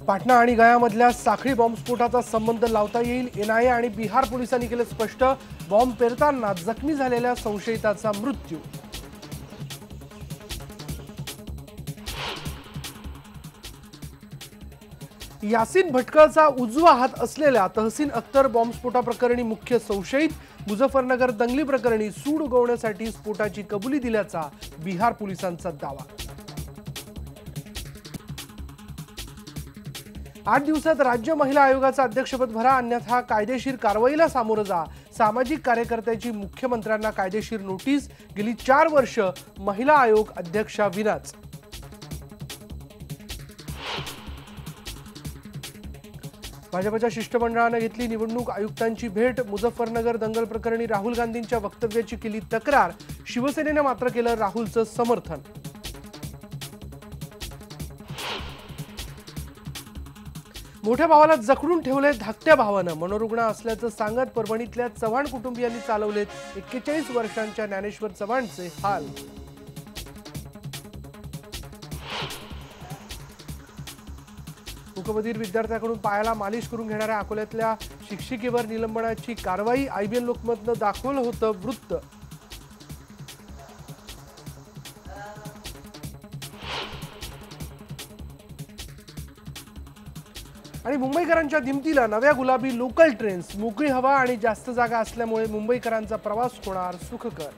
पाटणा आणि गयामधल्या साखळी बॉम्बस्फोटाचा संबंध लावता येईल। एनआयए आणि बिहार पोलिसांनी केले स्पष्ट। बॉम्ब पेरताना जखमी झालेल्या संशयिताचा मृत्यू। यासीन भटकळचा उजवा हात असलेल्या तहसीन अख्तर बॉम्बस्फोटाप्रकरणी मुख्य संशयित। मुझफ्फरनगर दंगली प्रकरणी सूड उगवण्यासाठी स्फोटाची कबुली दिल्याचा बिहार पोलिसांचा दावा। 8 दिवसात राज्य महिला आयोगाचा अध्यक्षपद भरा, अन्यथा कायदेशीर कारवाईला सामोरं जा। सामाजिक कार्यकर्त्याची मुख्यमंत्र्यांना कायदेशीर नोटीस। गेली 4 वर्ष महिला आयोग अध्यक्षा विनाच। भाजपच्या शिष्टमंडळाने घेतली निवडणूक आयुक्तांची भेट। मुझफ्फरनगर दंगल प्रकरणी राहुल गांधींच्या वक्तव्याची केली तक्रार। शिवसेनेने मात्र केलं राहुलचं समर्थन। मोठ्या भावाला जखडून ठेवले धाकट्या भावानं। मनोरुग्ण असल्याचं सांगत परभणीतल्या चव्हाण कुटुंबियांनी चालवलेत 41 वर्षांच्या ज्ञानेश्वर चव्हाणचे हाल। मूकबधीर विद्यार्थ्याकडून पायाला मालिश करून घेणाऱ्या अकोल्यातल्या शिक्षिकेवर निलंबनाची कारवाई। आयबीएन लोकमतनं दाखवलं होतं वृत्त। आणि मुंबईकरांच्या दिमतीला नव्या गुलाबी लोकल ट्रेन्स। मोकळी हवा आणि जास्त जागा असल्यामुळे मुंबईकरांचा प्रवास होणार सुखकर।